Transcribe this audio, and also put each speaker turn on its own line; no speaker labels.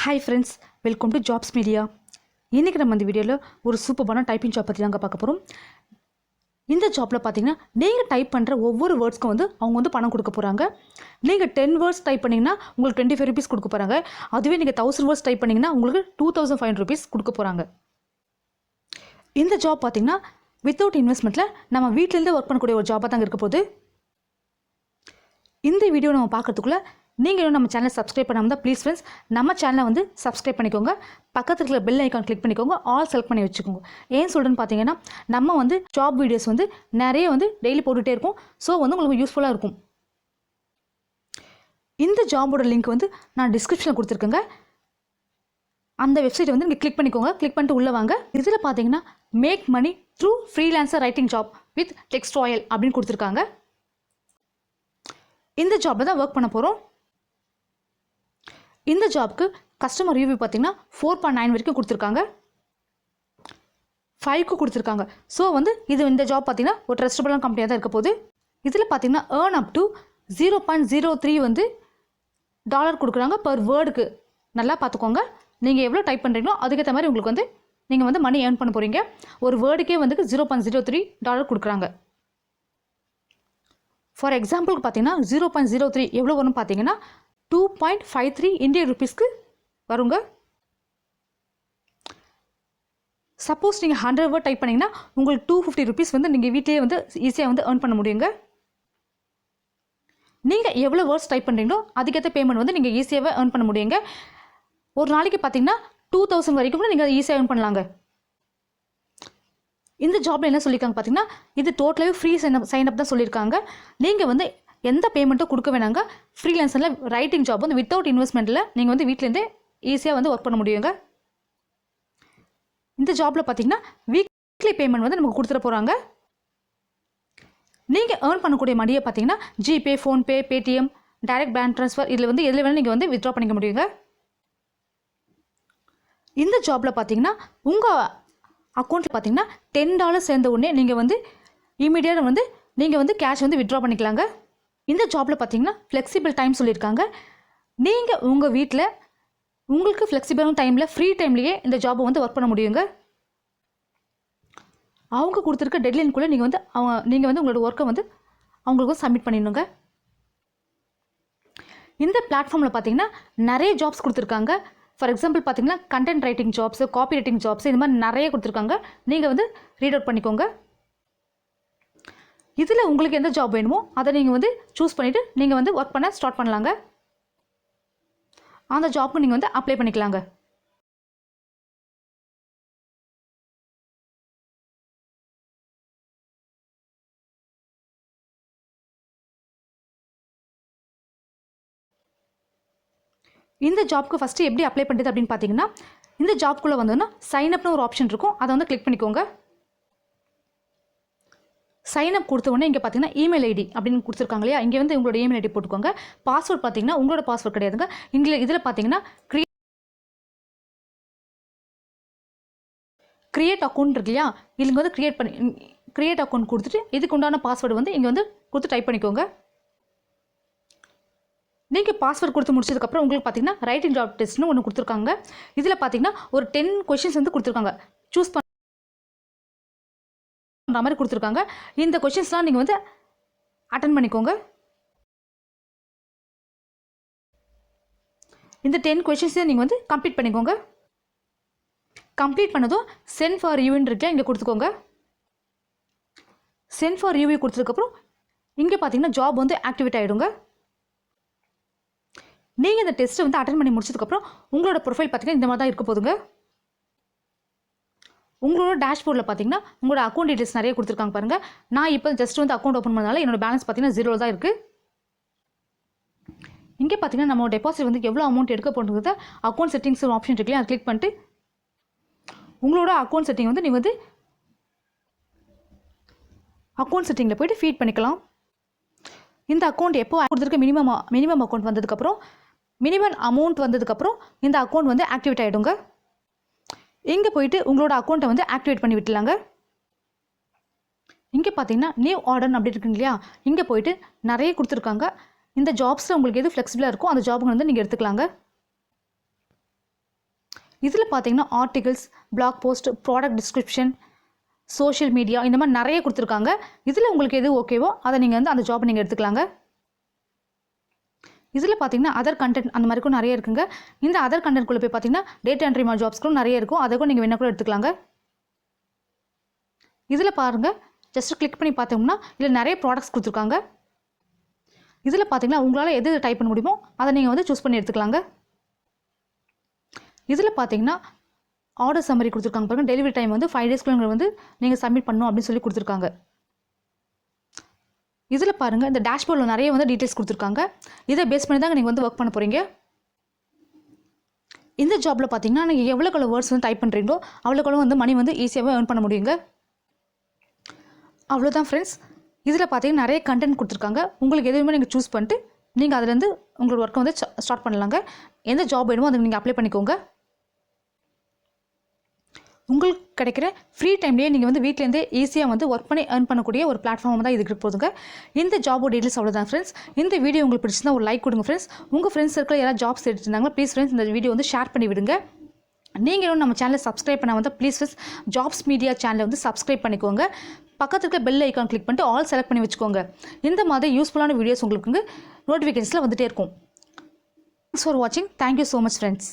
Hi friends, welcome to jobs media. இன்றைக்கி நம்ம இந்த வீடியோவில் ஒரு சூப்பரான டைப்பிங் ஜாப் பற்றி தாங்க பார்க்க போகிறோம். இந்த ஜாப்பில் பார்த்தீங்கன்னா நீங்கள் டைப் பண்ணுற ஒவ்வொரு வேர்ட்ஸ்க்கும் அவங்க பணம் கொடுக்க போகிறாங்க. நீங்கள் 10 வேர்ட்ஸ் டைப் பண்ணிங்கன்னா உங்களுக்கு 25 rupees கொடுக்க போகிறாங்க. அதுவே நீங்கள் 1000 வேர்ட்ஸ் டைப் பண்ணிங்கன்னா உங்களுக்கு 2500 rupees கொடுக்க போகிறாங்க. இந்த ஜாப் பார்த்தீங்கன்னா வித்தவுட் இன்வெஸ்ட்மெண்ட்டில் நம்ம வீட்டிலேருந்து ஒர்க் பண்ணக்கூடிய ஒரு ஜாப்பாக தாங்க இருக்க போகுது. இந்த வீடியோ நம்ம பார்க்குறதுக்குள்ளே நீங்கள் நம்ம சேனலை சப்ஸ்கிரைப் பண்ணாமல் தான் ப்ளீஸ் ஃப்ரெண்ட்ஸ் நம்ம சேனலை சப்ஸ்கிரைப் பண்ணிக்கோங்க. பக்கத்தில் இருக்கிற பெல் ஐக்கான் கிளிக் பண்ணிக்கோங்க, ஆல் செலக்ட் பண்ணி வச்சுக்கோங்க. ஏன் சொல்கிறேன்னு பார்த்தீங்கன்னா நம்ம ஜாப் வீடியோஸ் நிறைய டெய்லி போட்டுகிட்டே இருக்கும். ஸோ உங்களுக்கு யூஸ்ஃபுல்லாக இருக்கும். இந்த ஜாபோட லிங்க் நான் டிஸ்கிரிப்ஷனில் கொடுத்துருக்கேங்க. அந்த வெப்சைட்டை நீங்கள் கிளிக் பண்ணிக்கோங்க. கிளிக் பண்ணிட்டு உள்ளே வாங்க. இதில் பார்த்தீங்கன்னா make money through freelancer writing job with textile அப்படின்னு கொடுத்துருக்காங்க. இந்த ஜாப்பில் தான் ஒர்க் பண்ண போகிறோம். இந்த ஜாப்க்கு கஸ்டமர் ரிவ்யூ பார்த்தீங்கன்னா 4.9 வரைக்கும் கொடுத்துருக்காங்க, 5க்கு கொடுத்துருக்காங்க. ஸோ இந்த ஜாப் பார்த்தீங்கன்னா ஒரு ட்ரஸ்டபுளான கம்பெனியாக தான் இருக்க போகுது. இதில் பார்த்தீங்கன்னா ஏர்ன் அப் டு 0.03 டாலர் கொடுக்குறாங்க பர் வேர்டுக்கு. நல்லா பார்த்துக்கோங்க. நீங்கள் எவ்வளோ டைப் பண்ணுறீங்களோ அதுக்கேற்ற மாதிரி உங்களுக்கு நீங்கள் மணி ஏர்ன் பண்ண போகிறீங்க. ஒரு வேர்டுக்கே 0.03 டாலர் கொடுக்குறாங்க. ஃபார் எக்ஸாம்பிளுக்கு பார்த்தீங்கன்னா 0.03 எவ்வளோ வரும்னு பார்த்தீங்கன்னா 2.53 இந்தியன் ருபீஸ்க்கு வருங்க. சப்போஸ் நீங்கள் 100 வேர்ட் டைப் பண்ணிங்கன்னா உங்களுக்கு 250 rupees நீங்கள் வீட்டிலேயே ஈஸியாக ஏர்ன் பண்ண முடியுங்க. நீங்கள் எவ்வளோ வேர்ட்ஸ் டைப் பண்ணுறீங்களோ அதுக்கேற்ற பேமெண்ட் நீங்கள் ஈஸியாகவே ஏர்ன் பண்ண முடியுங்க. ஒரு நாளைக்கு பார்த்தீங்கன்னா 2000 வரைக்கும் கூட நீங்கள் ஈஸியாக ஏர்ன் பண்ணலாங்க. இந்த ஜாப்பில் என்ன சொல்லியிருக்காங்க பார்த்தீங்கன்னா இது டோட்டலாகவே ஃப்ரீ சைன் அப் தான் சொல்லியிருக்காங்க. நீங்கள் எந்த பேமெண்ட்டும் கொடுக்க வேணாங்க. ஃப்ரீலான்சரில் ரைட்டிங் ஜாப் வித்தவுட் இன்வெஸ்ட்மெண்ட்டில் நீங்கள் வீட்டிலேருந்தே ஈஸியாக ஒர்க் பண்ண முடியுங்க. இந்த ஜாப்பில் பார்த்தீங்கன்னா வீக்லி பேமெண்ட் நமக்கு கொடுத்துட போகிறாங்க. நீங்கள் ஏர்ன் பண்ணக்கூடிய மணியை பார்த்தீங்கன்னா GPay, PhonePe, Paytm, direct bank transfer இதில் எதில் வேணால் நீங்கள் வித்ட்ரா பண்ணிக்க முடியுங்க. இந்த ஜாப்பில் பார்த்தீங்கன்னா உங்கள் அக்கௌண்ட்டில் பார்த்தீங்கன்னா $10 சேர்ந்த உடனே நீங்கள் இமீடியட்டாக நீங்கள் கேஷ் வித்ட்ரா பண்ணிக்கலாங்க. இந்த ஜாப்பில் பார்த்தீங்கன்னா ஃப்ளெக்சிபிள் டைம் சொல்லியிருக்காங்க. நீங்கள் உங்கள் வீட்டில் உங்களுக்கு ஃப்ளெக்சிபிளான டைமில் ஃப்ரீ டைம்லேயே இந்த ஜாப்பை ஒர்க் பண்ண முடியுங்க. அவங்க கொடுத்துருக்க டெட்லைனுக்குள்ளே நீங்கள் உங்களோட ஒர்க்கை அவங்களுக்கு சப்மிட் பண்ணிடணுங்க. இந்த பிளாட்ஃபார்மில் பார்த்தீங்கன்னா நிறைய ஜாப்ஸ் கொடுத்துருக்காங்க. ஃபார் எக்ஸாம்பிள் பார்த்தீங்கன்னா content writing jobs, copy writing jobs இது மாதிரி நிறைய கொடுத்துருக்காங்க. நீங்கள் ரீட் அவுட் பண்ணிக்கோங்க. இதில் உங்களுக்கு எந்த ஜாப் வேணுமோ அதை நீங்கள் சூஸ் பண்ணிவிட்டு நீங்கள் ஒர்க் பண்ண ஸ்டார்ட் பண்ணலாங்க. அந்த ஜாப்க்கு நீங்கள் அப்ளை பண்ணிக்கலாங்க. இந்த ஜாப்க்கு ஃபஸ்ட்டு எப்படி அப்ளை பண்ணுறது அப்படின்னு பார்த்தீங்கன்னா இந்த ஜாப்குள்ளே சைன் அப்னு ஒரு ஆப்ஷன் இருக்கும். அதை கிளிக் பண்ணிக்கோங்க. சைன் அப் கொடுத்த உடனே இங்கே பார்த்தீங்கன்னா இமெயில் ஐடி அப்படின்னு கொடுத்துருக்காங்க இல்லையா, இங்கே உங்களோட இமெயில் ஐடி போட்டுக்கோங்க. பாஸ்வேர்ட் பார்த்தீங்கன்னா உங்களோட பாஸ்வேர்ட் கிடையாதுங்க. இதில் பார்த்தீங்கன்னா கிரியேட் அக்கௌண்ட் இருக்கு இல்லையா, இங்கே கிரியேட் அக்கௌண்ட் கொடுத்துட்டு இதுக்கு உண்டான பாஸ்வேர்டு இங்கே கொடுத்து டைப் பண்ணிக்கோங்க. நீங்கள் பாஸ்வேர்ட் கொடுத்து முடிச்சதுக்கப்புறம் உங்களுக்கு பார்த்தீங்கன்னா ரைட்டிங் ஜாப் டெஸ்ட்னு ஒன்று கொடுத்துருக்காங்க. இதில் பார்த்தீங்கன்னா ஒரு 10 questions கொடுத்துருக்காங்க. சூஸ் பண்ணுற மாதிரி கொடுத்துருக்காங்க. இந்த கொஷின்ஸ்லாம் நீங்கள் அட்டன் பண்ணிக்கோங்க. இந்த 10 questions நீங்கள் கம்ப்ளீட் பண்ணிக்கோங்க. கம்ப்ளீட் பண்ணதும் சென்ட் ஃபார் ரிவ்யூன்னு இருக்கா இங்கே கொடுத்துக்கோங்க. சென்ட் ஃபார் ரிவ்யூ கொடுத்ததுக்கப்புறம் இங்கே பார்த்தீங்கன்னா ஜாப் ஆக்டிவேட் ஆகிடுங்க. நீங்கள் இந்த டெஸ்ட்டை அட்டன் பண்ணி முடிச்சதுக்கப்புறம் உங்களோட ப்ரொஃபைல் பார்த்தீங்கன்னா இந்த மாதிரி தான் இருக்க போதுங்க. உங்களோட டேஷ்போர்டில் பார்த்தீங்கன்னா உங்களோட அக்கௌண்ட் டீட்டெயில்ஸ் நிறைய கொடுத்துருக்காங்க பாருங்கள். நான் இப்போ ஜஸ்ட் அக்கௌண்ட் ஓப்பன் பண்ணதால என்னோட பேலன்ஸ் பார்த்தீங்கன்னா 0 தான் இருக்குது. இங்கே பார்த்தீங்கன்னா நம்ம டெபாசிட் எவ்வளோ அமௌண்ட் எடுக்க போகிறது அக்கௌண்ட் செட்டிங்ஸ் ஒரு ஆப்ஷன் இருக்குல்லையா, அதை கிளிக் பண்ணிட்டு உங்களோட அக்கௌண்ட் செட்டிங் நீங்கள் அக்கௌண்ட் செட்டிங்கில் போய்ட்டு ஃபீட் பண்ணிக்கலாம். இந்த அக்கௌண்ட் எப்போ கொடுத்துருக்க மினிமம் அக்கௌண்ட் வந்ததுக்கப்புறம் மினிமம் அமௌண்ட் வந்ததுக்கப்புறம் இந்த அக்கௌண்ட் ஆக்டிவேட் ஆகிடுங்க. இங்கே போயிட்டு உங்களோட அக்கௌண்ட்டை ஆக்டிவேட் பண்ணி விட்டுலாங்க. இங்கே பார்த்தீங்கன்னா நியூ ஆர்டர் அப்படி இருக்குங்க இல்லையா, இங்கே போயிட்டு நிறைய கொடுத்துருக்காங்க. இந்த ஜாப்ஸில் உங்களுக்கு எது ஃப்ளெக்சிபிளாக இருக்கோ அந்த ஜாபுங்க நீங்கள் எடுத்துக்கலாங்க. இதில் பார்த்தீங்கன்னா articles, blog post, product description, social media இந்த மாதிரி நிறைய கொடுத்துருக்காங்க. இதில் உங்களுக்கு எது ஓகேவோ அதை நீங்கள் வந்து அந்த ஜாப் நீங்கள் எடுத்துக்கலாங்க. இதில் பார்த்தீங்கன்னா அதர் கண்டென்ட் அந்த மாதிரிக்கும் நிறைய இருக்குங்க. இந்த அதர் கண்டென்ட்குள்ளே போய் பார்த்தீங்கன்னா டேட்டா என்ட்ரி மாதிரி ஜாப்ஸ்க்கும் நிறைய இருக்கும். அதை கூட நீங்கள் வேணா கூட எடுத்துக்கலாங்க. இதில் பாருங்கள், ஜஸ்ட் கிளிக் பண்ணி பார்த்தோம்னா இதில் நிறைய ப்ராடக்ட்ஸ் கொடுத்துருக்காங்க. இதில் பார்த்தீங்கன்னா உங்களால் எது டைப் பண்ண முடியுமோ அதை நீங்கள் வந்து சூஸ் பண்ணி எடுத்துக்கலாங்க. இதில் பார்த்தீங்கன்னா ஆர்டர் சம்மரி கொடுத்துருக்காங்க பாருங்கள். டெலிவரி டைம் வந்து 5 டேஸ்க்குள்ள வந்து நீங்கள் சப்மிட் பண்ணணும் அப்படின்னு சொல்லி கொடுத்துருக்காங்க. இதில் பாருங்கள், இந்த டேஷ்போர்டில் நிறைய வந்து டீட்டெயில்ஸ் கொடுத்துருக்காங்க. இதை பேஸ் பண்ணி தான் நீங்கள் வந்து ஒர்க் பண்ண போகிறீங்க. இந்த ஜாப்பில் பார்த்தீங்கன்னா நீங்கள் எவ்வளோ வேர்ட்ஸ் வந்து டைப் பண்ணுறீங்களோ அவ்வளோக்களும் வந்து மணி வந்து ஈஸியாகவே ஏர்ன் பண்ண முடியுங்க. அவ்வளோதான் ஃப்ரெண்ட்ஸ். இதில் பார்த்தீங்கன்னா நிறைய கண்டென்ட் கொடுத்துருக்காங்க. உங்களுக்கு எதுவுமே நீங்கள் சூஸ் பண்ணிட்டு நீங்கள் அதுலேருந்து உங்களோட ஒர்க்கை வந்து ஸ்டார்ட் பண்ணலாங்க. எந்த ஜாப் வேணுமோ அதை நீங்கள் அப்ளை பண்ணிக்கோங்க. உங்களுக்கு கிடைக்கிற ஃப்ரீ டைம்லேயே நீங்கள் வந்து வீட்டிலேருந்தே ஈஸியாக வந்து ஒர்க் பண்ணி ஏர்ன் பண்ணக்கூடிய ஒரு பிளாட்ஃபார்ம் தான் இதுக்கு போதுங்க. இந்த ஜாபோட டீட்டெயில்ஸ் அவ்வளோதான் ஃப்ரெண்ட்ஸ். இந்த வீடியோ உங்களுக்கு பிடிச்சிருந்தா ஒரு லைக் கொடுங்க ஃப்ரெண்ட்ஸ். உங்கள் ஃப்ரெண்ட்ஸ் சர்க்கிள் யாராவது ஜாப்ஸ் எடுத்துருந்தாங்களா ப்ளீஸ் ஃப்ரெண்ட்ஸ் இந்த வீடியோ வந்து ஷேர் பண்ணி விடுங்க. நீங்கள் இன்னும் நம்ம சேனலை சப்ஸ்கிரைப் பண்ண வந்தால் ப்ளீஸ் ஃப்ரெண்ட்ஸ் ஜாப்ஸ் மீடியா சேனலை வந்து சப்ஸ்கிரைப் பண்ணிக்கோங்க. பக்கத்தில் இருக்க பெல் ஐக்கான் கிளிக் பண்ணிட்டு ஆல் செலக்ட் பண்ணி வச்சுக்கோங்க. இந்த மாதிரி யூஸ்ஃபுல்லான வீடியோஸ் உங்களுக்கு நோட்டிஃபிகேஷன்ஸில் வந்துகிட்டே இருக்கும். தேங்க்ஸ் ஃபார் வாட்சிங். Thank you so much friends.